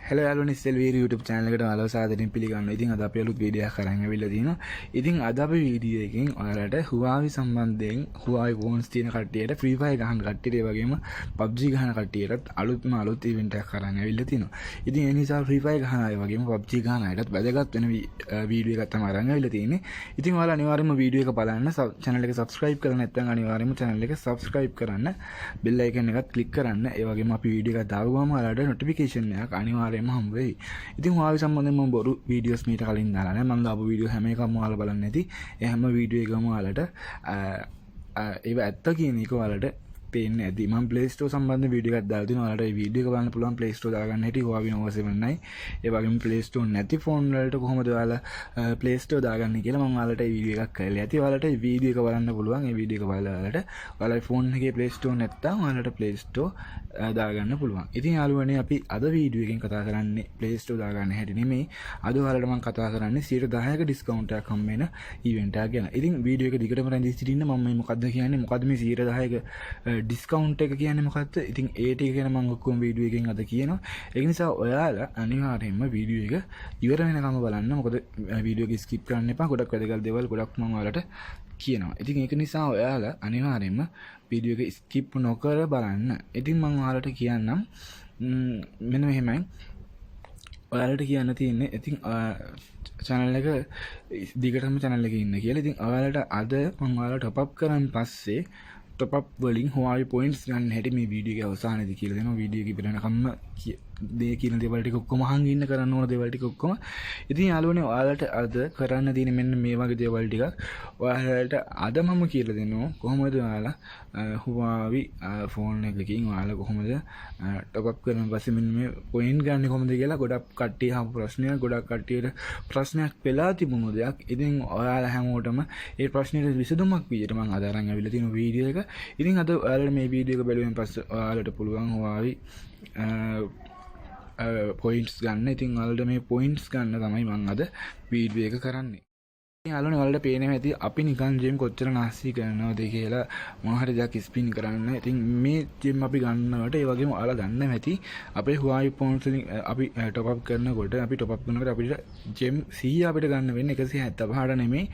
Hello යාළුවනි SLV YouTube channel එකට ඔයාලව සාදරයෙන් පිළිගන්නවා. ඉතින් අද අපි අලුත් වීඩියෝ එකක් අරන් ඇවිල්ලා තිනවා. ඉතින් අද අපි වීඩියෝ එකෙන් ඔයාලට Huawei සම්බන්ධයෙන් Huawei phones තියෙන කට්ටියට Free Fire ගහන කට්ටියට ඒ වගේම PUBG ගහන කට්ටියටත් අලුත් event එකක් අරන් ඇවිල්ලා තිනවා. ඉතින් ඒ නිසා Free Fire ගහන අය වගේම PUBG ගහන අයටත් වැදගත් වෙන වීඩියෝ එකක් තමයි අරන් ඇවිල්ලා තියෙන්නේ. ඉතින් ඔයාලා අනිවාර්යයෙන්ම වීඩියෝ එක බලන්න channel එක subscribe කරලා නැත්නම් අනිවාර්යයෙන්ම channel එක subscribe කරන්න. bell icon එකත් click කරන්න. ඒ වගේම අපි වීඩියෝ එකක් දාව ගමන් ඔයාලට notification එකක් අනිවාර්යයෙන්ම හම්බ වෙයි. ඉතින් Huawei සම්බන්ධයෙන් මම බොරු වීඩියෝස් මීට කලින් දාලා නැහැ. මම දාපු වීඩියෝ හැම එකක්ම ඔයාලා බලන්න ඇති. ඒ හැම වීඩියෝ එකම ඔයාලට ඒව ඇත්ත කියන එක ඔයාලට පේන්නේ ඇති. මම Play Store සම්බන්ධ වීඩියෝ එකක් දාලා තිනවා. ඔයාලට මේ වීඩියෝ එක බලන්න පුළුවන් Play Store දාගන්න හැටි Huawei Nova 9යි. ඒ වගේම Play Store නැති ෆෝන් වලට කොහොමද ඔයාලා Play Store දාගන්නේ කියලා මම ඔයාලට මේ වීඩියෝ එකක් කරලා ඇති. ඔයාලට මේ වීඩියෝ එක බලන්න පුළුවන්. මේ වීඩියෝ එක බලලා ඔයාලගේ ෆෝන් එකේ Play Store නැත්තම් ඔයාලට Play Store දාගන්න පුළුවන්. ඉතින් යාළුවනේ අපි අද වීඩියෝ එකෙන් කතා කරන්නේ Play Store දාගන්න හැටි නෙමෙයි. අද ඔයාලට මම කතා කරන්නේ 10%ක ඩිස්කවුන්ට් එකක් හම්බ වෙන ඉවෙන්ට් එකක් ගැන. ඉතින් වීඩියෝ එක දිගටම රැඳී සිටින්න මම මේ මොකද්ද කියන්නේ? මොකද්ද මේ 10%ක ඩිස්කවුන්ට් එක කියන්නේ මොකද්ද? ඉතින් ඒ ටික ගැන මම ඔක්කොම වීඩියෝ එකෙන් අද කියනවා. ඒක නිසා ඔයාලා අනිවාර්යයෙන්ම වීඩියෝ එක ඉවර වෙනකම් බලන්න. මොකද වීඩියෝ එක ස්කිප් කරන්න එපා. ගොඩක් වැදගත් දේවල් ගොඩක් මම ඔයාලට කියනවා. ඉතින් ඒක නිසා ඔයාලා අනිවාර්යයෙන්ම වීඩියෝ එක ස්කිප් නොකර බලන්න. ඉතින් මම ඔයාලට කියන්නම් මෙන්න මෙහෙමයි. ඔයාලට කියන්න තියෙන්නේ ඉතින් channel එක දිගටම channel එකේ ඉන්න කියලා. ඉතින් ඔයාලට අද මම ඔයාලට top up කරන් පස්සේ top up වලින් Huawei points ගන්න හැටි මේ වීඩියෝ එකේ අවසානයේදී කියලා දෙනවා. වීඩියෝ එක ඉවර වෙනකම්ම දේ කියන දේවල් ටික ඔක්කොම අහන් ඉන්න කරන්න ඕන දේවල් ටික ඔක්කොම. ඉතින් යාළුවනේ ඔයාලට අද කරන්න තියෙන මෙන්න මේ වගේ දේවල් ටික ඔයාලට අද මම කියලා දෙනවා. කොහොමද ඔයාලා Huawei ෆෝන් එකකින් ඔයාලා කොහොමද top up කරන පස්සේ මෙන්න මේ point ගන්න කොහොමද කියලා ගොඩක් කට්ටිය අහපු ප්‍රශ්නයක්. ගොඩක් කට්ටියට ප්‍රශ්නයක් වෙලා තිබුණු දෙයක්. ඉතින් ඔයාලා හැමෝටම ඒ ප්‍රශ්නෙට විසඳුමක් විදිහට මම අද අරන් ඇවිල්ලා තියෙන වීඩියෝ එක. ඉතින් අද ඔයාලට මේ වීඩියෝ එක බැලුවෙන් පස්සේ ඔයාලට පුළුවන් Huawei points ගන්න. ඉතින් ඔයාලට මේ points ගන්න තමයි මම අද වීඩියෝ එක කරන්නේ. ඉතින් යාළුවනේ ඔයාලට පේනවා ඇති අපි නිකන් ජෙම් කොච්චර නාස්ති කරනවද කියලා මොන හරි දෙයක් ස්පින් කරන්න. ඉතින් මේ ජෙම් අපි ගන්නවට ඒ වගේම ඔයාලා දන්නවා ඇති අපේ Huawei phones වලින් අපි top up කරනකොට අපිට ජෙම් 100 අපිට ගන්න වෙන්නේ 175ට නෙමෙයි.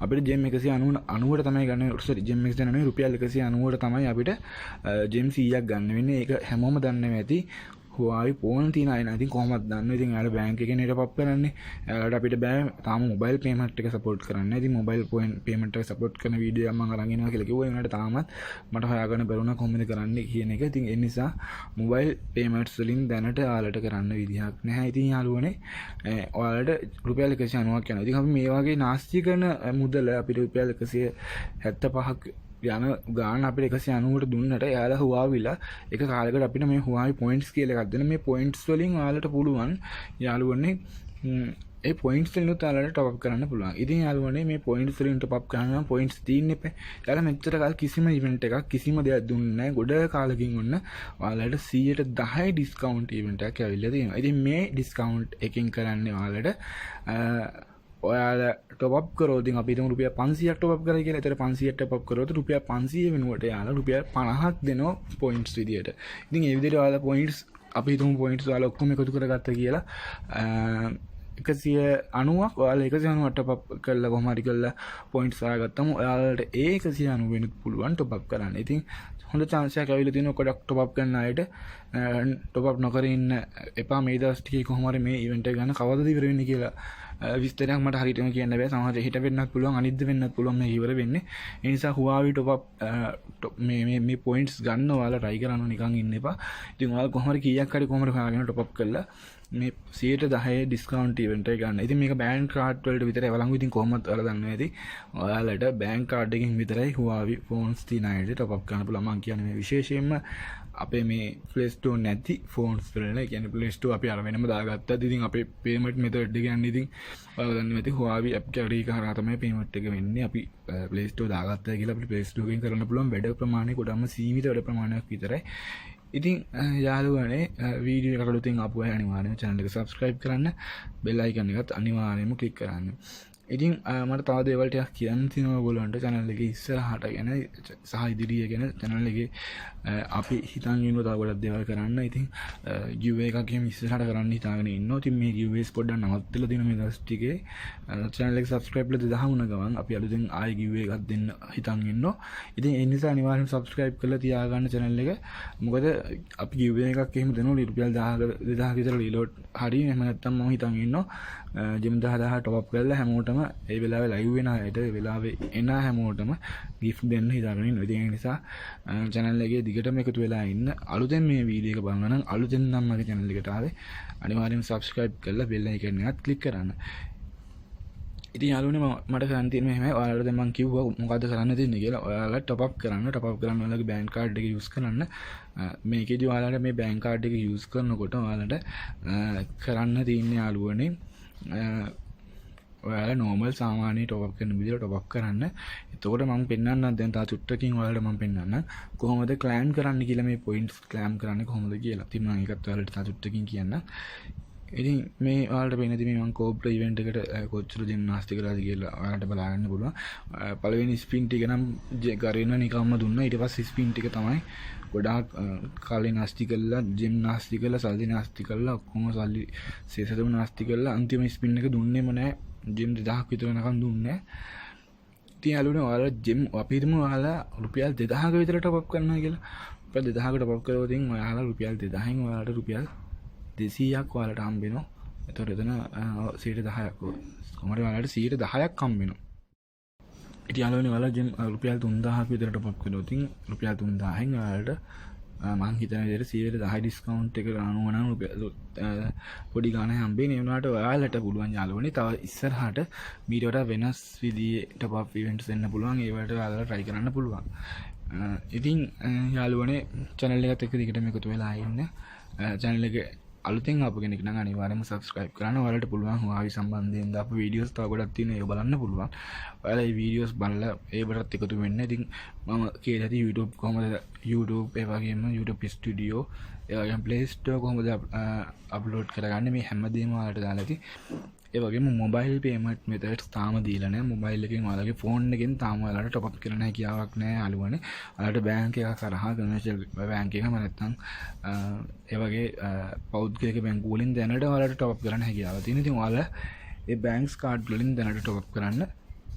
අපිට ජෙම් 190ට තමයි ගන්න. සෝරි ජෙම් 190 නෙමෙයි රුපියල් 190ට තමයි අපිට ජෙම් 100ක් ගන්න වෙන්නේ. ඒක හැමෝම දන්නවා ඇති. Huawei phone තියෙන අය නම් ඉතින් කොහොමද දන්නේ? ඉතින් එයාලා බැංක් එකේ නේද පප් කරන්නේ. එයාලට අපිට බෑ තාම මොබයිල් පේමන්ට් එක සපෝට් කරන්න. ඉතින් මොබයිල් පේමන්ට් එක සපෝට් කරන වීඩියෝ එකක් මම අරන් එනවා කියලා කිව්වා. ඒකට තාමත් මට හොයාගන්න බැරුණා කොහොමද කරන්නේ කියන එක. ඉතින් ඒ නිසා මොබයිල් පේමන්ට්ස් වලින් දැනට ඔයාලට කරන්න විදිහක් නැහැ. ඉතින් යාළුවනේ ඔයාලට රුපියල් 190ක් යනවා. ඉතින් අපි මේ වගේ නාස්ති කරන මුදල අපිට රුපියල් 175ක් යන ගාන අපිට 190ට දුන්නට එයාලා Huaweiලා එක කාලයකට අපිට මේ Huawei points කියලා එකක් දෙන. මේ points වලින් ඔයාලට පුළුවන් යාළුවනේ ඒ points වලින් ඔයාලට top up කරන්න පුළුවන්. ඉතින් යාළුවනේ මේ points වලින් top up කරනවා points තියෙන්නේ නැහැ. එයාලා මෙච්චර කාල කිසිම event එකක් කිසිම දෙයක් දුන්නේ නැහැ. ගොඩ කාලෙකින් ඔන්න ඔයාලට 110 discount event එකක් ඇවිල්ලා තියෙනවා. ඉතින් මේ discount එකකින් කරන්නේ ඔයාලට ඔයාලා top up කරොත් ඉතින් අපි හිතමු රුපියල් 500ක් top up කරයි කියලා. ඒතර 500ක් top up කරොත් රුපියල් 500 වෙනුවට යාලා රුපියල් 50ක් දෙනවා points විදියට. ඉතින් ඒ විදිහට ඔයාලා points අපි හිතමු points ඔයාලා ඔක්කොම එකතු කරගත්තා කියලා 190ක් ඔයාලා 190ක් top up කරලා කොහොම හරි කරලා points ආගත්තම ඔයාලට ඒ 190 වෙනුත් පුළුවන් top up කරන්න. ඉතින් හොඳ chance එකක් ඇවිල්ලා තියෙනවා ගොඩක් top up කරන අයට. top up නොකර ඉන්න එපා. මේ දවස් ටිකේ කොහොම හරි මේ event එක ගන්න කවදද ඉවර වෙන්නේ කියලා විස්තරයක් මට හරියටම කියන්න බෑ. සමහරවිට හිට වෙන්නත් පුළුවන් අනිද්ද වෙන්නත් පුළුවන් මේ ඉවර වෙන්නේ. ඒ නිසා Huawei top up මේ points ගන්න ඔයාලා try කරන්න නිකන් ඉන්න එපා. ඉතින් ඔයාලා කොහොම හරි කීයක් හරි කොහොම හරි හොයාගෙන top up කරලා මේ 110 discount event එක ගන්න. ඉතින් මේක bank card වලට විතරයි වළංගු. ඉතින් කොහොමද ඔයාලා දන්නේ නැති. ඔයාලට bank card එකකින් විතරයි Huawei phones තියන අයට top up කරන්න පුළුවන්. මම කියන්නේ මේ විශේෂයෙන්ම අපේ මේ Play Store නැති phones වල නේ. කියන්නේ Play Store අපි අර වෙනම දාගත්තා. ඉතින් අපේ payment method එක යන්නේ ඉතින් ඔයාලා දන්නේ නැති Huawei app carry එක හරහා තමයි payment එක වෙන්නේ. අපි Play Store දාගත්තා කියලා අපිට Play Store එකෙන් කරන්න පුළුවන් වැඩ ප්‍රමාණය කොටම සීමිත වැඩ ප්‍රමාණයක් විතරයි. ඉතින් යාළුවනේ වීඩියෝ එකට අලුතින් ආපු අය අනිවාර්යයෙන්ම channel එක subscribe කරන්න, bell icon එකත් අනිවාර්යයෙන්ම click කරන්න. ඉතින් මට තව දේවල් ටිකක් කියන්න තියෙනවා ඔයගොල්ලන්ට channel එකේ ඉස්සරහට ගැන සහ ඉදිරිය ගැන channel එකේ අපි හිතන් ඉන්නවා තව ගොඩක් දේවල් කරන්න. ඉතින් giveaway එකක් එහෙම ඉස්සරහට කරන්න හිතාගෙන ඉන්නවා. ඉතින් මේ giveaways පොඩ්ඩක් නවත්තලා දින මේ දවස් ටිකේ channel එක subscribe ලා 2000 වුණ ගමන් අපි අලුතෙන් ආයෙ giveaway එකක් දෙන්න හිතන් ඉන්නවා. ඉතින් ඒ නිසා අනිවාර්යෙන් subscribe කරලා තියාගන්න channel එක. මොකද අපි giveaway එකක් එහෙම දෙනවා රුපියල් 2000 විතර reload හරි එහෙම නැත්නම් මම හිතන් ඉන්නවා ජිම් 10000 top up කරලා හැමෝටම ඒ වෙලාවේ live වෙන අයට ඒ වෙලාවේ එන හැමෝටම gift දෙන්න හිතාගෙන ඉන්නවා. ඉතින් ඒ නිසා channel එකේ දිගටම එකතු වෙලා ඉන්න. අලුතෙන් මේ වීඩියෝ එක බලනවා නම් අලුතෙන් නම් මගේ channel එකට ආවේ අනිවාර්යෙන් subscribe කරලා bell icon එකත් click කරන්න. ඉතින් යාළුවනේ මට කරන්න තියෙන්නේ මෙහෙමයි. ඔයාලට දැන් මම කිව්වා මොකද්ද කරන්න තියෙන්නේ කියලා. ඔයාලා top up කරන්න ඔයාලගේ bank card එක use කරන්න. මේකේදී ඔයාලට මේ bank card එක use කරනකොට ඔයාලට කරන්න තියෙන්නේ යාළුවනේ ඔයාලා normal සාමාන්‍ය top up කරන විදිහට top up කරන්න. එතකොට මම පෙන්නන්නම් දැන් තා චුට්ටකින් ඔයාලට මම පෙන්නන්නම් කොහොමද claim කරන්න කියලා මේ points claim කරන්නේ කොහොමද කියලා. ඉතින් මම ඒකත් ඔයාලට තා චුට්ටකින් කියන්නම්. ඉතින් මේ ඔයාලට පේනදී මේ මම කෝබ්‍රා ඉවෙන්ට් එකට කොච්චර ජිම්නාස්ටික් කරලාද කියලා ඔයාලට බලාගන්න පුළුවන්. පළවෙනි ස්පින් ටික නම් ගරින නිකම්ම දුන්නා. ඊට පස්සේ ස්පින් ටික තමයි ගොඩාක් කාලේ නාස්ති කරලා ජිම්නාස්ටික් කරලා සල්ලි නාස්ති කරලා ඔක්කොම සල්ලි සේසතුම නාස්ති කරලා අන්තිම ස්පින් එක දුන්නේම නැහැ. ජිම් 2000ක් විතර වෙනකන් දුන්නේ. ඉතින් යාළුවනේ ඔයාලා ජිම් අපි හිතමු ඔයාලා රුපියල් 2000ක විතර top up කරනවා කියලා. රුපියල් 2000ක top up කරලා ඉතින් ඔයාලා රුපියල් 2000න් ඔයාලට රුපියල් 200ක් ඔයාලට හම්බ වෙනවා. එතකොට එතන 10%ක් කොහමද ඔයාලට 10%ක් හම්බ වෙනවා. ඉතින් යාළුවනේ ඔයාලා ජිම් රුපියල් 3000ක් විතර top up කරනවා. ඉතින් රුපියල් 3000න් ඔයාලට මං හිතන විදිහට 10% ඩිස්කවුන්ට් එක ගන්නවා නම් රුපියල් පොඩි ගාණක් හම්බෙන්නේ. ඒ වුණාට ඔයාලට පුළුවන් යාළුවනේ තව ඉස්සරහට මීට වඩා වෙනස් විදිහේ top up events දෙන්න පුළුවන්. ඒවට ඔයාලට try කරන්න පුළුවන්. ඉතින් යාළුවනේ channel එකත් එක්ක දිගටම එකතු වෙලා ඉන්න. channel එක අලුතෙන් ආපු කෙනෙක් නම් අනිවාර්යයෙන්ම subscribe කරන්න. ඔයාලට පුළුවන් හුවාවි සම්බන්ධයෙන් දාපු වීඩියෝස් තව ගොඩක් තියෙනවා. ඒක බලන්න පුළුවන්. ඔයාලා මේ වීඩියෝස් බලලා ඒවටත් එකතු වෙන්න. ඉතින් මම කියලා ඇති YouTube කොහොමද YouTube ඒ වගේම YouTube Studio ඒ වගේම Play Store කොහොමද අප්ලෝඩ් කරගන්නේ මේ හැමදේම ඔයාලට දාලා ඇති. ඒ වගේම mobile payment methods තාම දීලා නැහැ. mobile එකෙන් ඔයාලගේ phone එකෙන් තාම ඔයාලට top up කරන්න හැකියාවක් නැහැ යාළුවනේ. ඔයාලට bank එක කරහා commercial bank එකම නැත්නම් ඒ වගේ පෞද්ගලික බැංකු වලින් දැනට ඔයාලට top up කරන්න හැකියාවක් තියෙනවා. ඉතින් ඔයාලා ඒ banks card වලින් දැනට top up කරන්න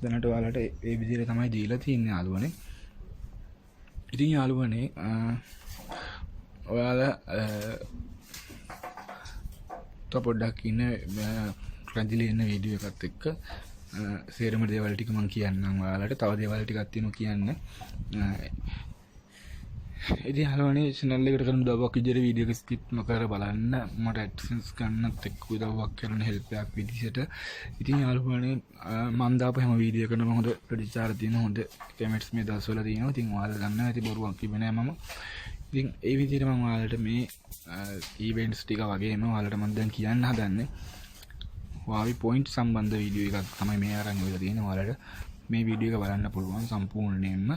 දැනට ඔයාලට ඒ විදිහට තමයි දීලා තියෙන්නේ යාළුවනේ. ඉතින් යාළුවනේ ඔයාලා පොඩ්ඩක් ඉන්න රැඳිලා ඉන්න වීඩියෝ එකත් එක්ක සේරම දේවල් ටික මම කියන්නම් ඔයාලට. තව දේවල් ටිකක් තියෙනවා කියන්න. ඉතින් යාළුවනේ channel එකට කරන උදව්වක් විදිහට වීඩියෝ එක skip නොකර බලන්න. මට AdSense ගන්නත් එක්ක උදව්වක් කරන help එකක් විදිහට. ඉතින් යාළුවනේ මම දාපු හැම වීඩියෝ එකකම හොඳ ප්‍රතිචාර තියෙන හොඳ comments මේ දවස්වල තියෙනවා. ඉතින් ඔයාලා දන්නවා ඇති බොරුවක් කිව්වේ නෑ මම. ඉතින් ඒ විදිහට මම ඔයාලට මේ events ටික වගේම ඔයාලට මම දැන් කියන්න හදන්නේ Huawei point සම්බන්ධ වීඩියෝ එකක් තමයි මේ අරන් ඉවලා තියෙන්නේ. ඔයාලට මේ වීඩියෝ එක බලන්න පුළුවන් සම්පූර්ණයෙන්ම.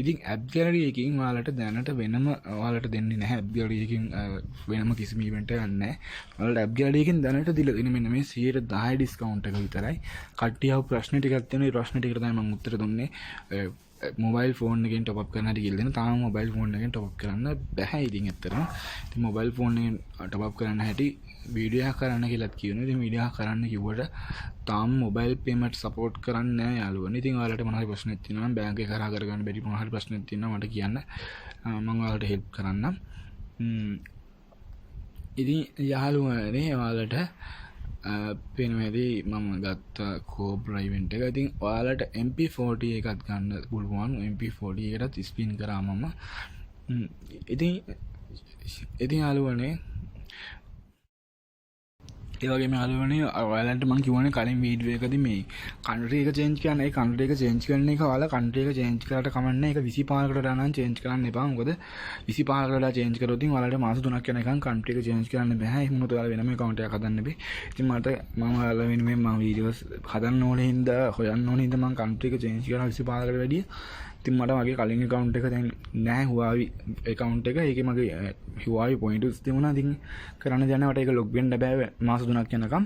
ඉතින් app gallery එකකින් ඔයාලට දැනට වෙනම ඔයාලට දෙන්නේ නැහැ. app gallery එකකින් වෙනම කිසිම event එකක් නැහැ. ඔයාලට app gallery එකකින් දැනට දීලා තියෙන මෙන්න මේ 10% discount එක විතරයි. කට්ටිය ආව ප්‍රශ්න ටිකක් තියෙනවා. ඒ ප්‍රශ්න ටිකට තමයි මම උත්තර දුන්නේ. මොබයිල් ෆෝන් එකෙන් top up කරන්න හැටි කියලා දෙනවා. තාම මොබයිල් ෆෝන් එකෙන් top up කරන්න බැහැ ඉතින් ඇත්තටම. ඉතින් මොබයිල් ෆෝන් එකෙන් top up කරන්න හැටි වීඩියෝ එකක් කරන්න කියලාත් කියනවා. ඉතින් වීඩියෝ එකක් කරන්න කිව්වට තාම මොබයිල් පේමන්ට් සපෝට් කරන්නේ නැහැ යාළුවනේ. ඉතින් ඔයාලට මොනවා හරි ප්‍රශ්නයක් තියෙනවා නම් බැංක් එක කරා කරගන්න බැරි මොනවා හරි ප්‍රශ්නයක් තියෙනවා මට කියන්න. මම ඔයාලට හෙල්ප් කරන්නම්. ඉතින් යාළුවනේ ඔයාලට පේනවාදී මම ගත්ත කෝබ්‍රා ඉවෙන්ට් එක. ඉතින් ඔයාලට MP40 එකක් ගන්න පුළුවන්. MP40 එකටත් ස්පින් කරා මම. ඉතින් යාළුවනේ ඒ වගේම යාළුවනේ ඔයාලන්ට මම කියවනේ කලින් වීඩියෝ එකදී මේ කන්ට්‍රි එක චේන්ජ් කරන්න. ඒ කන්ට්‍රි එක චේන්ජ් කරන එක ඔයාලා කන්ට්‍රි එක චේන්ජ් කරාට කමන්නේ. ඒක 25කට දානම් චේන්ජ් කරන්න එපා. මොකද 25කට චේන්ජ් කරොත් ඉතින් ඔයාලට මාස 3ක් යනකම් කන්ට්‍රි එක චේන්ජ් කරන්න බෑ. එහෙම වුණොත් ඔයාලා වෙනම account එකක් හදන්න බෑ. ඉතින් මම ඔයාලා වෙනුවෙන් මම වීඩියෝස් හදන්න ඕනේ හින්දා හොයන්න ඕනේ හින්දා මම කන්ට්‍රි එක චේන්ජ් කරා 25කට වැඩිය. ඉතින් මට මගේ කලින් account එක දැන් නැහැ Huawei account එක. ඒකේ මගේ Huawei points තිබුණා. ඉතින් කරන්න දෙන්න මට ඒක log වෙන්න බෑ මාස 3ක් යනකම්.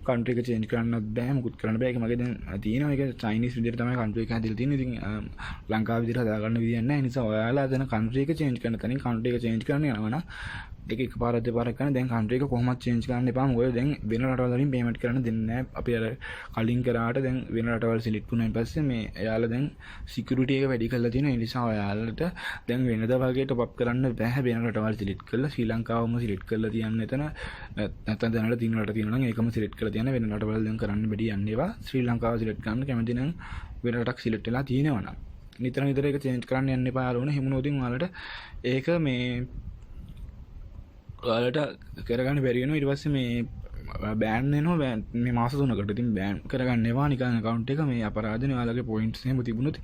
කන්ට්‍රි එක චේන්ජ් කරන්න බෑ මුකුත් කරන්න බෑ. ඒක මගේ දැන් තියෙනවා. ඒක චයිනීස් විදිහට තමයි කන්ට්‍රි එක හදලා තියෙන්නේ. ඉතින් ලංකාව විදිහට හදාගන්න විදියක් නැහැ. ඒ නිසා ඔයාලා දැන් කන්ට්‍රි එක චේන්ජ් කරන තැනින් කන්ට්‍රි එක චේන්ජ් කරන්න යනවා නම් ඒක එකපාරක් දෙපාරක් කරන දැන් කන්ට්‍රි එක කොහොමද චේන්ජ් කරන්න එපා. මොකද දැන් වෙන රටවල් වලින් පේමන්ට් කරන්න දෙන්නේ නැහැ. අපි අර කලින් කරාට දැන් වෙන රටවල් සිලෙක්ට් වුණාන් පස්සේ මේ එයාලා දැන් සිකියුරිටි එක වැඩි කරලා තියෙනවා. ඒ නිසා ඔයාලට දැන් වෙනදා වගේ টොප් අප් කරන්න බෑ. වෙන රටවල් සිලෙක්ට් කරලා ශ්‍රී ලංකාවම සිලෙක්ට් කරලා තියන්න එතන. නැත්නම් දැනට තියෙන රට තියෙනවා නම් ඒකම සිලෙක්ට් කරලා තියන්න. වෙන රටවල් දැන් කරන්න බැරි යන්නේ ඒවා. ශ්‍රී ලංකාව සිලෙක්ට් කරන්න කැමති නම් වෙන රටක් සිලෙක්ට් වෙලා තියෙනවා නම් නිතර නිතර ඒක චේන්ජ් කරන්න යන්න එපා යාළුවනේ. එහෙම නොදින් ඔයාලට ඒක මේ ඔයාලට කරගන්න බැරි වෙනවා. ඊට පස්සේ මේ බෑන් වෙනවා මේ මාස 3කට. ඉතින් බෑන් කරගන්න එපා නිකන් account එක මේ අපරාධනේ. ඔයාලගේ points එහෙම තිබුණොත්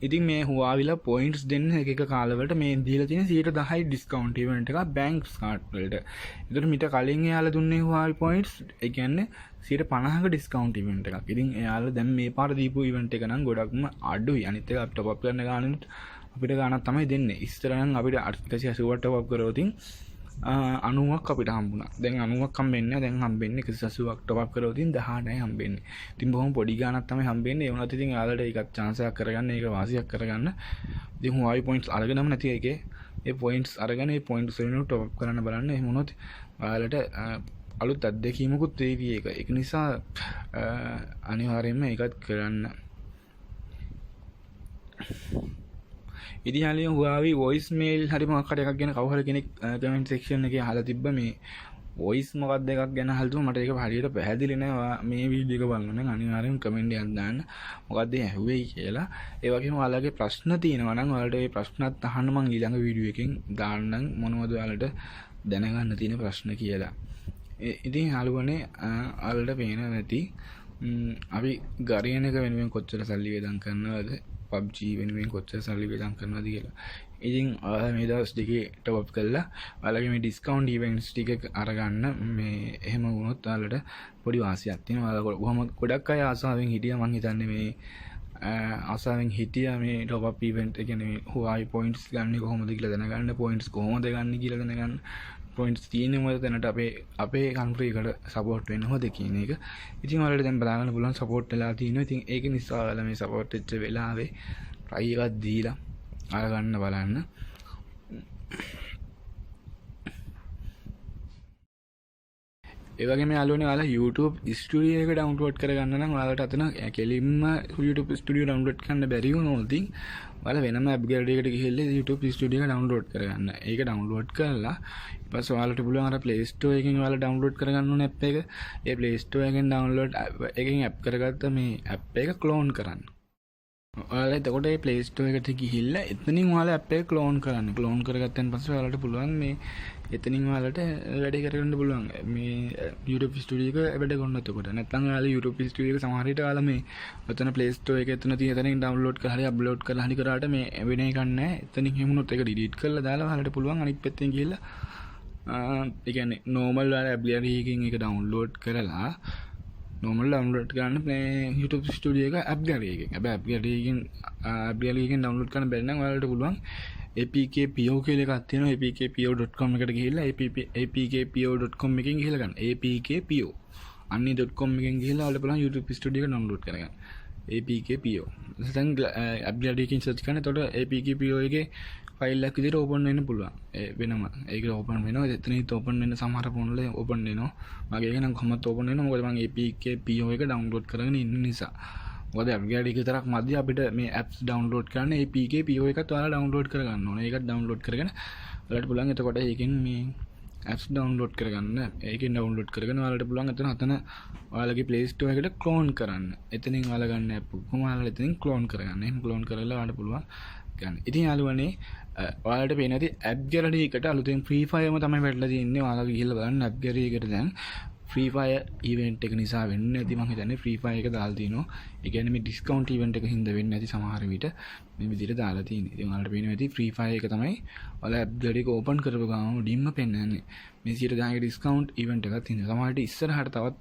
ඉතින් මේ Huawei points දෙන්න එක එක කාලවලට මේ දීලා තියෙන 10% discount event එකක් bank card වලට. ඒතර මීට කලින් එයාලා දුන්නේ Huawei points ඒ කියන්නේ 50%ක discount event එකක්. ඉතින් එයාලා දැන් මේ පාර දීපු event එක නම් ගොඩක්ම අඩුයි. අනිත් එක top up කරන ගානෙත් අපිට ගාණක් තමයි දෙන්නේ. ඉස්සර නම් අපිට 180ක් top up කරොත් 90ක් අපිට හම්බුණා. දැන් 90ක් හම්බෙන්නේ නැහැ. දැන් හම්බෙන්නේ 180ක් top up කරොත් 18යි හම්බෙන්නේ. ඉතින් බොහොම පොඩි ගාණක් තමයි හම්බෙන්නේ. ඒ වුණත් ඉතින් යාළුවට ඒකත් chance එකක් කරගන්න, ඒක වාසියක් කරගන්න. ඉතින් Huawei points අරගෙනම නැති එකේ ඒ points අරගෙන ඒ points වලින් top up කරන්න බලන්න. එහෙම වුණොත් ඔයාලට අලුත් අත්දැකීමකුත් වෙයි ඒක. ඒක නිසා අනිවාර්යයෙන්ම ඒකත් කරන්න. ඉතින් යාළුවෝ Huawei voice mail හරි මොකක් හරි එකක් ගැන කවුරු හරි කෙනෙක් comment section එකේ අහලා තිබ්බ මේ voice මොකක්ද එකක් ගැන අහලා තිබුණා. මට ඒක හරියට පැහැදිලි නෑ. මේ වීඩියෝ එක බලනවා නම් අනිවාර්යෙන් comment එකක් දාන්න. මොකද්ද ඇහුවේ කියලා. ඒ වගේම ඔයාලගේ ප්‍රශ්න තියෙනවා නම් ඔයාලට ඒ ප්‍රශ්නත් අහන්න මම ඊළඟ වීඩියෝ එකෙන් දාන්නම් මොනවද ඔයාලට දැනගන්න තියෙන ප්‍රශ්න කියලා. ඉතින් යාළුවනේ ඔයාලට පේන නැති අපි ගරියන එක වෙනුවෙන් කොච්චර සල්ලි වේදම් කරනවද? PUBG වෙනුවෙන් කොච්චර සල්ලි වේදම් කරනවද කියලා. ඉතින් ඔයාලා මේ දවස් දෙකේ top up කරලා ඔයාලගේ මේ discount events ටික අරගන්න. මේ එහෙම වුණොත් ඔයාලට පොඩි වාසියක් තියෙනවා. ඔයාලා කොහොම ගොඩක් අය ආසාවෙන් හිටියා. මං හිතන්නේ මේ ආසාවෙන් හිටියා මේ top up event එක කියන්නේ Huawei points ගන්න කොහොමද කියලා දැනගන්න. points කොහොමද ගන්න කියලා දැනගන්න. points තියෙනවද දැනට අපේ country එකට support වෙනවද කියන එක. ඉතින් ඔයාලට දැන් බලාගන්න පුළුවන් support වෙලා තියෙනවා. ඉතින් ඒක නිසා ඔයාලා මේ support වෙච්ච වෙලාවේ try එකක් දීලා අරගන්න බලන්න. ඒ වගේම යාළුවනේ ඔයාලා YouTube Studio එක download කරගන්න නම් ඔයාලට අතන කෙලින්ම YouTube Studio download කරන්න බැරි වුණොත් ඔයාලා වෙනම app gallery එකට ගිහිල්ලා YouTube Studio එක download කරගන්න. ඒක download කරලා ඊපස්සේ ඔයාලට පුළුවන් අර Play Store එකෙන් ඔයාලා download කරගන්න ඕන app එක. ඒ Play Store එකෙන් download එකෙන් app කරගත්ත මේ app එක clone කරන්න. ඔයාලා එතකොට මේ Play Store එකට ගිහිල්ලා එතනින් ඔයාලා app එක clone කරන්න. clone කරගත්තන් පස්සේ ඔයාලට පුළුවන් මේ එතනින් ඔයාලට වැඩ කරගන්න පුළුවන්. මේ YouTube Studio එක වැඩ කරන්න එතකොට. නැත්නම් ඔයාලා YouTube Studio එක සමහර විට ඔයාලා මේ ඔතන Play Store එකේ එතන තියෙන තැනින් download කරලා හරි upload කරලා හරි කරාට මේ වෙන එකක් නැහැ. එතනින් හැමුණොත් ඒක delete කරලා දාලා ඔයාලට පුළුවන් අනිත් පැත්තෙන් ගිහිල්ලා ඒ කියන්නේ normal ඔයාලා app gallery එකකින් ඒක download කරලා normal download කරන්න මේ YouTube Studio එක app gallery එකෙන්. හැබැයි app gallery එකෙන් download කරන්න බැරි නම් ඔයාලට පුළුවන් apkpo කියලා එකක් තියෙනවා. apkpo.com එකට ගිහිල්ලා apkpo.com එකෙන් ගිහිල්ලා ගන්න. apkpo anni.com එකෙන් ගිහිල්ලා ඔයාලට පුළුවන් YouTube Studio එක download කරගන්න. apkpo. දැන් app gallery එකෙන් search කරන. එතකොට apkpo එකේ ෆයිල් එකක් විදිහට ඕපන් වෙන්න පුළුවන්. වෙනම ඒක ඕපන් වෙනවා. එතනින් ඕපන් වෙන්න සමහර ෆෝන් වල ඕපන් වෙනවා. මගේ එක නම් කොහොමද ඕපන් වෙනවා? මොකද මම apkpo එක download කරගෙන ඉන්න නිසා. මොකද app gallery එක විතරක් මදි අපිට මේ apps download කරන්න apkpo එකත් ඔයාලා download කරගන්න ඕනේ. ඒකත් download කරගෙන ඔයාලට පුළුවන් එතකොට ඒකෙන් මේ apps download කරගන්න. ඒකෙන් download කරගෙන ඔයාලට පුළුවන් එතන ඔයාලගේ Play Store එකට clone කරන්න. එතනින් ඔයාලා ගන්න app කොහොම ඔයාලා එතනින් clone කරගන්න. එහෙම clone කරලා ඔයාලට පුළුවන් ගන්න. ඉතින් යාළුවනේ ඔයාලට පේන ඇති app gallery එකට අලුතෙන් Free Fire ම තමයි වැටලා තියෙන්නේ. ඔයාලා ගිහිල්ලා බලන්න app gallery එකට දැන් Free Fire event එක නිසා වෙන්නේ නැති මම හිතන්නේ Free Fire එක දාලා තිනවා. ඒ කියන්නේ මේ discount event එක හින්දා වෙන්නේ නැති සමහර විට මේ විදිහට දාලා තියෙන්නේ. ඉතින් ඔයාලට පේන ඇති Free Fire එක තමයි ඔයාලා app gallery එක open කරපු ගමන් උඩින්ම පෙන්නන්නේ. මේ 10% discount event එකක් තියෙනවා. සමහර විට ඉස්සරහට තවත්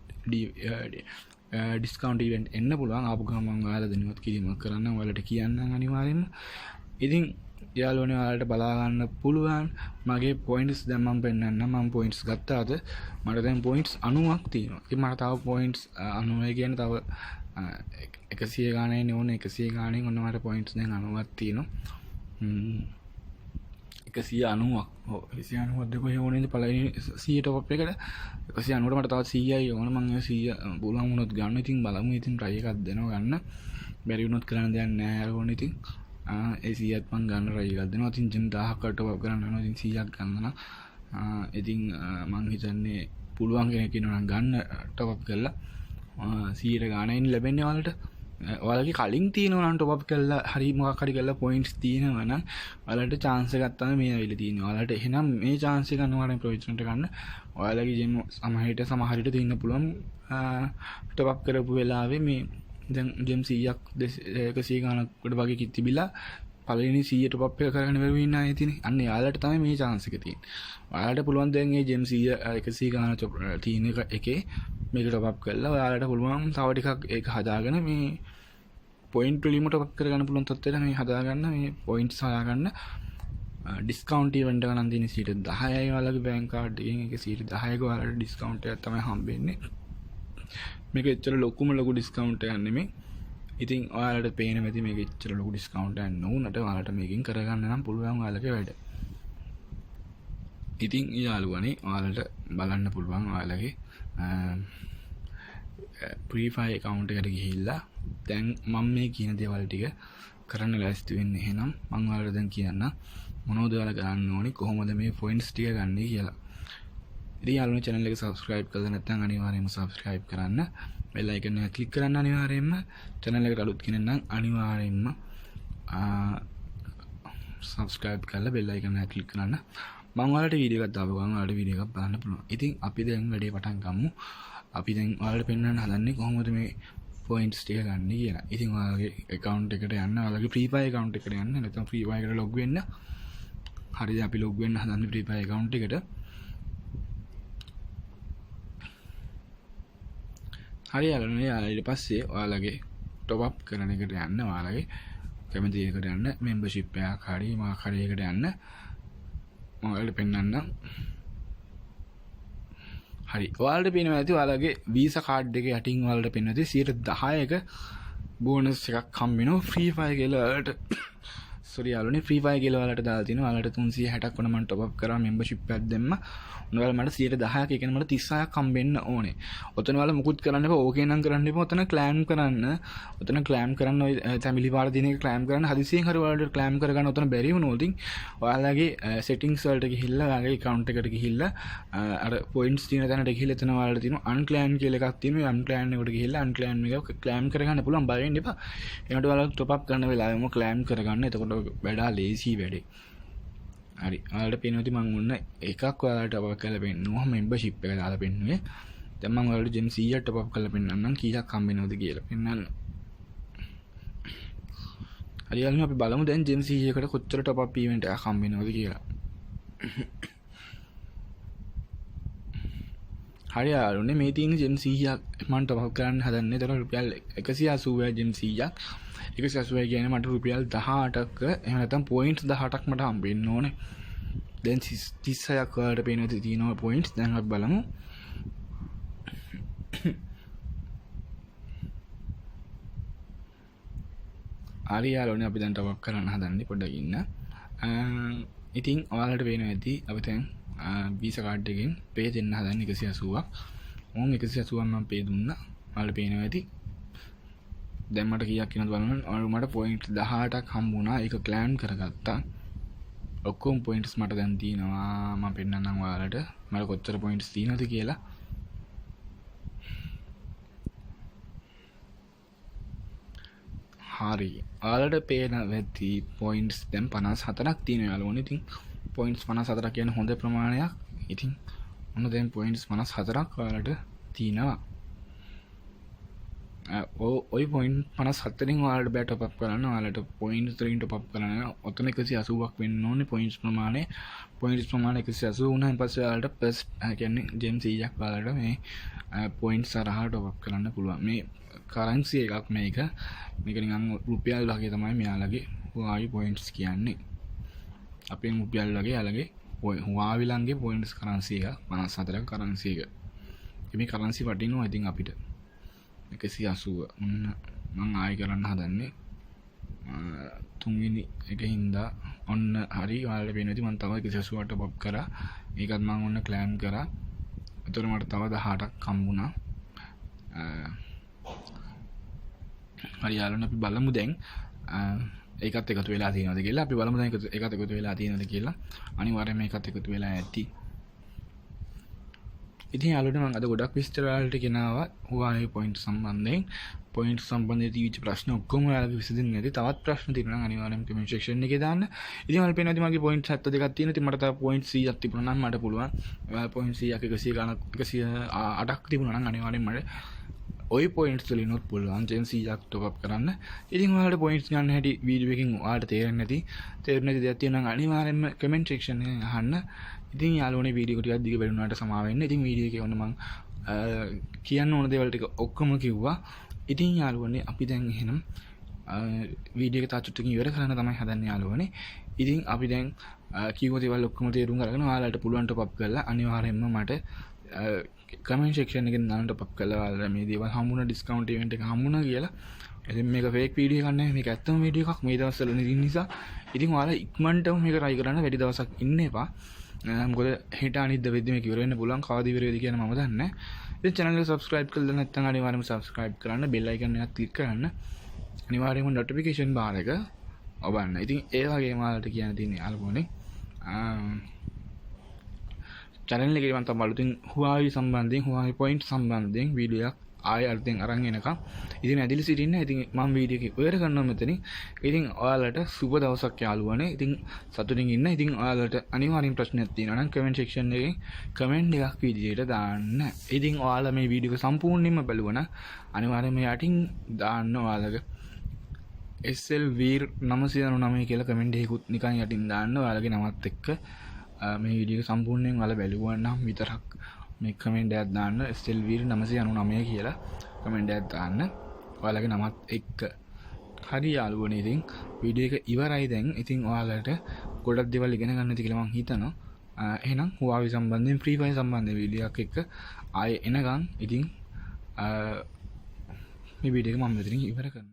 discount event එන්න පුළුවන්. ආපු ගමන් ඔයාලා දැනුවත් කිරීමක් කරන්න ඔයාලට කියන්නම් අනිවාර්යෙන්ම. ඉතින් යාළුවනේ ඔයාලට බලා ගන්න පුළුවන් මගේ පොයින්ට්ස් දැන් මම පෙන්නන්න මම පොයින්ට්ස් ගත්තාද මට දැන් පොයින්ට්ස් 90ක් තියෙනවා. ඉතින් මට තව පොයින්ට්ස් 90 කියන්නේ තව 100 ගානේ නේ ඕනේ 100 ගානෙන් ඔන්න මට පොයින්ට්ස් දැන් 90ක් තියෙනවා. 190ක්. ඔව් 190ක් දෙක ඕනේද පළවෙනි 100 ටොප් එකට 190ට මට තවත් 100යි ඕන මම 100 පුළුවන් වුණොත් ගන්න. ඉතින් බලමු ඉතින් try එකක් දෙනවා ගන්න. බැරි වුණොත් කරන්න දෙයක් නැහැ ඕනේ ඉතින්. ඒ 100ත් මං ගන්න try එකක් දෙනවා. ඉතින් ජිම් 1000ක් ටොප් අප් කරන්න යනවා. ඉතින් 100ක් ගන්න නම් ඉතින් මං හිතන්නේ පුළුවන් කෙනෙක් ඉන්නවා නම් ගන්න ටොප් අප් කරලා 100ට ගානයින් ලැබෙන්නේ ඔයාලට. ඔයාලගේ කලින් තියෙනවා නම් ටොප් අප් කරලා හරි මොකක් හරි කරලා පොයින්ට්ස් තියෙනවා නම් ඔයාලට chance එකක් තමයි මේ ඇවිල්ලා තියෙන්නේ. ඔයාලට එහෙනම් මේ chance එක ගන්නවාට ප්‍රයෝජනට ගන්න. ඔයාලගේ ජිම් සමහරට තියෙන්න පුළුවන් ටොප් අප් කරපු වෙලාවේ මේ දැන් ජිම් 100ක් 100 ගානකට වගේ තිබිලා පළවෙනි 100 ටොප් අප් එක කරගෙන ඉවර වෙන්න ආයේ තියෙන්නේ. අන්න යාළුවට තමයි මේ chance එක තියෙන්නේ. ඔයාලට පුළුවන් දැන් මේ ජිම් 100 100 ගාන තියෙන එකේ මේක ටොප් අප් කරලා ඔයාලට පුළුවන් තව ටිකක් ඒක හදාගෙන මේ පොයින්ට් වලින් ටොප් අප් කරගන්න පුළුවන් තත්ත්වයට මේ හදාගන්න මේ පොයින්ට්ස් හොයාගන්න ඩිස්කවුන්ට් ඉවෙන්ට් එක නම් තියෙන 10%යි ඔයාලගේ බැංක් කාඩ් එකෙන් ඒක 10%ක ඔයාලට ඩිස්කවුන්ට් එකක් තමයි හම්බෙන්නේ. මේක එච්චර ලොකු ඩිස්කවුන්ට් එකක් නෙමෙයි. ඉතින් ඔයාලට පේන මෙති මේක එච්චර ලොකු ඩිස්කවුන්ට් එකක් නොවුනට ඔයාලට මේකෙන් කරගන්න නම් පුළුවන් ඔයාලගේ වැඩ. ඉතින් යාළුවනේ ඔයාලට බලන්න පුළුවන් ඔයාලගේ Free Fire account එකට ගිහිල්ලා දැන් මම මේ කියන දේවල් ටික කරන්න ලෑස්ති වෙන්න. එහෙනම් මම ඔයාලට දැන් කියන්න මොනවද ඔයාලා කරන්න ඕනේ කොහොමද මේ points ටික ගන්නේ කියලා. ඉතින් යාළුවනේ channel එක subscribe කරලා නැත්නම් අනිවාර්යයෙන්ම subscribe කරන්න. bell icon එක click කරන්න අනිවාර්යයෙන්ම. channel එකට අලුත් කෙනෙක් නම් අනිවාර්යයෙන්ම subscribe කරලා bell icon එක click කරන්න. මම ඔයාලට වීඩියෝ එකක් දාපු ගමන් ඔයාලට වීඩියෝ එකක් බලන්න පුළුවන්. ඉතින් අපි දැන් වැඩේ පටන් ගමු. අපි දැන් ඔයාලට පෙන්වන්න හදන්නේ කොහොමද මේ points ටික ගන්න කියලා. ඉතින් ඔයාලගේ account එකට යන්න, ඔයාලගේ Free Fire account එකට යන්න, නැත්නම් Free Fire එකට log වෙන්න. හරිද? අපි log වෙන්න හදන්නේ Free Fire account එකට. හරි යාළුවනේ ඊට පස්සේ ඔයාලගේ top up කරන එකට යන්න, ඔයාලගේ කැමති එකට යන්න, membership එකක් හරි මොකක් හරි එකට යන්න. මම ඔයාලට පෙන්නන්න. හරි ඔයාලට පේනවා ඇති ඔයාලගේ වීසා කාඩ් එකේ යටින් ඔයාලට පේනවා ඇති 10%ක බෝනස් එකක් හම්බ වෙනවා Free Fire කියලා ඔයාලට. සෝරි යාළුවනේ Free Fire කියලා ඔයාලට දාලා තිනවා. ඔයාලට 360ක් වුණා මම top up කරා membership එකක් දැම්මා. ඔයාලා මට 10%ක ඒ කියන්නේ මට 36ක් හම්බෙන්න ඕනේ. ඔතන ඔයාලා මුකුත් කරන්න එපා. ඕකේ නම් කරන්න එපා. ඔතන claim කරන්න. ඔතන claim කරන්න ඔය තැඹිලි පාර දින එක claim කරන්න හදිසියෙන් හරි ඔයාලට claim කරගන්න ඔතන බැරි වුණොත් ඔයාලගේ settings වලට ගිහිල්ලා ඔයාලගේ account එකට ගිහිල්ලා අර points තියෙන තැනට ගිහිල්ලා එතන ඔයාලට තියෙනවා unclaim කියලා එකක් තියෙනවා. unclaim එකට ගිහිල්ලා unclaim එක claim කරගන්න පුළුවන්. බය වෙන්න එපා. ඒකට ඔයාලා top up කරන වෙලාවෙම claim කරගන්න. එතකොට වැඩා ලේසි වැඩේ. හරි ඔයාලට පේනවා ඉතින් මම ඔන්න එකක් ඔයාලට top up කරලා පෙන්නනවා membership එක දාලා පෙන්නුවේ. දැන් මම ඔයාලට gem 100ක් top up කරලා පෙන්නන්නම් කීයක් හම්බෙනවද කියලා පෙන්නන්න. හරි යාළුවනේ අපි බලමු දැන් gem 100කට කොච්චර top up event එකක් හම්බෙනවද කියලා. හරි යාළුවනේ මේ තියෙන gem 100ක් මම top up කරන්න හදන්නේ. ඒතර රුපියල් 180යි gem 100ක්. 180 කියන්නේ මට රුපියල් 18ක එහෙම නැත්නම් points 18ක් මට හම්බෙන්න ඕනේ. දැන් 36ක් වලට පේනවා තියෙනවා points. දැන් අපි බලමු. හරි යාළුවනේ අපි දැන් top up කරන්න හදන්නේ පොඩ්ඩක් ඉන්න. ඉතින් ඔයාලට පේනවා ඇති අපි දැන් visa card එකෙන් pay දෙන්න හදන්නේ 180ක්. ඕන් 180ක් මම pay දුන්නා. ඔයාලට පේනවා ඇති. දැන් මට කීයක් කියනවද බලන්න. මට පොයින්ට් 18ක් හම්බුණා. ඒක ක්ලෑම් කරගත්තා. ඔක්කොම පොයින්ට්ස් මට දැන් තියෙනවා. මම පෙන්නන්නම් ඔයාලට මට කොච්චර පොයින්ට්ස් තියෙනවද කියලා. හරි. ඔයාලට පේන වෙති පොයින්ට්ස් දැන් 54ක් තියෙනවා යාළුවනේ. ඉතින් පොයින්ට්ස් 54ක් කියන්නේ හොඳ ප්‍රමාණයක්. ඉතින් මොන දැන් පොයින්ට්ස් 54ක් ඔයාලට තියෙනවා. ඔය පොයින්ට් 54න් ඔයාලට බෑ top up කරන්න. ඔයාලට පොයින්ට්ස් 3 top up කරන්න. ඔතන 180ක් වෙන්න ඕනේ පොයින්ට්ස් ප්‍රමාණය. පොයින්ට්ස් ප්‍රමාණය 180 වුණාන් පස්සේ ඔයාලට ප්ලස් කියන්නේ gem 100ක් ඔයාලට මේ පොයින්ට්ස් හරහා top up කරන්න පුළුවන්. මේ කරන්සි එකක් මේක. මේක නිකන් රුපියල් වගේ තමයි මෙයාලගේ Huawei points කියන්නේ. අපේ රුපියල් වගේ යාලගේ හුවාවිලන්ගේ පොයින්ට්ස් කරන්සි එක 54ක කරන්සි එක. මේ කරන්සි වටිනවා ඉතින් අපිට 180. මම ආයෙ කරන්න හදන්නේ තුන්වෙනි එකින්දා ඔන්න හරි ඔයාලට පේනවා ඉතින් මම තව 180ට පොප් කරා. ඒකත් මම ඔන්න ක්ලෑම් කරා. ඒතර මට තව 18ක් හම්බුණා. හරි යාළුවනේ අපි බලමු දැන් ඒකත් එකතු වෙලා තියෙනවද කියලා. අපි බලමු දැන් ඒකත් එකතු වෙලා තියෙනවද කියලා. අනිවාර්යයෙන් මේකත් එකතු වෙලා ඇති. ඉතින් යාළුවනේ මම අද ගොඩක් විස්තර වලට ගෙනාවා Huawei point සම්බන්ධයෙන්. point සම්බන්ධයෙන් තීවිච්ච ප්‍රශ්න ඔක්කොම ඔයාලගේ විසඳෙන්නේ නැති. තවත් ප්‍රශ්න තියෙනවා නම් අනිවාර්යයෙන් comment section එකේ දාන්න. ඉතින් මම පේනවා මගේ point 72ක් තියෙනවා. ඉතින් මට තව point 100ක් තිබුණා නම් මට පුළුවන්. ඔයාලා point 100ක් 100 ගණන් 108ක් තිබුණා නම් අනිවාර්යයෙන් මට ඔය පොයින්ට්ස් වලිනුත් පුළුවන් ජෙන් 100ක් টොප් අප් කරන්න. ඉතින් ඔයාලට පොයින්ට්ස් ගන්න හැටි වීඩියෝ එකකින් ඔයාලට තේරෙන්නේ නැති දෙයක් තියෙනවා නම් අනිවාර්යයෙන්ම කමෙන්ට් සෙක්ෂන් එකෙන් අහන්න. ඉතින් යාළුවනේ වීඩියෝ එක ටිකක් දිග වෙනුනාට සමාව වෙන්න. ඉතින් වීඩියෝ එකේ ඔන්න මම කියන්න ඕන දේවල් ටික ඔක්කොම කිව්වා. ඉතින් යාළුවනේ අපි දැන් එහෙනම් වීඩියෝ එක තා චුට්ටකින් ඉවර කරන්න තමයි හදන්නේ යාළුවනේ. ඉතින් අපි දැන් කිව්ව දේවල් ඔක්කොම තේරුම් අරගෙන ඔයාලට පුළුවන් টොප් අප් කරලා අනිවාර්යයෙන්ම මට කමෙන්ට් සෙක්ෂන් එකෙන් දාන්න টොප් අප් කරලා ඔයාලා මේ දේවල් හම්බුණා ඩිස්කවුන්ට් ඉවෙන්ට් එක හම්බුණා කියලා. ඉතින් මේක ෆේක් වීඩියෝ එකක් නෙවෙයි මේක ඇත්තම වීඩියෝ එකක් මේ දවස්වල නිදින් නිසා. ඉතින් ඔයාලා ඉක්මනටම මේක try කරන්න වැඩි දවසක් ඉන්න එපා. මොකද හෙට අනිද්දා වෙද්දි මේක ඉවර වෙන්න පුළුවන්. කවද ඉවර වෙයිද කියන මම දන්නේ නැහැ. ඉතින් channel එක subscribe කරලා නැත්නම් අනිවාර්යයෙන්ම subscribe කරන්න bell icon එකත් click කරන්න. අනිවාර්යයෙන්ම notification bar එක ඔබන්න. ඉතින් ඒ වගේම ඔයාලට කියන්න තියෙන්නේ යාළුවනේ channel එකේ මම තමයි අලුතින් Huawei සම්බන්ධයෙන් Huawei point සම්බන්ධයෙන් වීඩියෝ එකක් ආයෙ අලුතෙන් අරන් එනකම් ඉතින් ඇදලි සිටින්න. ඉතින් මම වීඩියෝ එක ඉවර කරනවා මෙතනින්. ඉතින් ඔයාලට සුබ දවසක් යාළුවනේ. ඉතින් සතුටින් ඉන්න. ඉතින් ඔයාලට අනිවාර්යෙන් ප්‍රශ්නයක් තියෙනවා නම් comment section එකේ comment එකක් විදියට දාන්න. ඉතින් ඔයාලා මේ වීඩියෝ එක සම්පූර්ණයෙන්ම බලුවා නම් අනිවාර්යයෙන්ම යටින් දාන්න ඔයාලගේ SL Veer 999 කියලා comment එකකුත් නිකන් යටින් දාන්න. ඔයාලගේ නමත් එක්ක මේ වීඩියෝ එක සම්පූර්ණයෙන් ඔයාලා බැලුවා නම් විතරක් මේ කමෙන්ට් එකක් දාන්න SL Veer 999 කියලා කමෙන්ට් එකක් දාන්න ඔයාලගේ නමත් එක්ක. හරි යාළුවනේ ඉතින් වීඩියෝ එක ඉවරයි දැන්. ඉතින් ඔයාලට ගොඩක් දේවල් ඉගෙන ගන්න ඇති කියලා මම හිතනවා. එහෙනම් Huawei සම්බන්ධයෙන් Free Fire සම්බන්ධයෙන් වීඩියෝ එකක් එක්ක ආයේ එනකන් ඉතින් මේ වීඩියෝ එක මම මෙතනින් ඉවර කරනවා.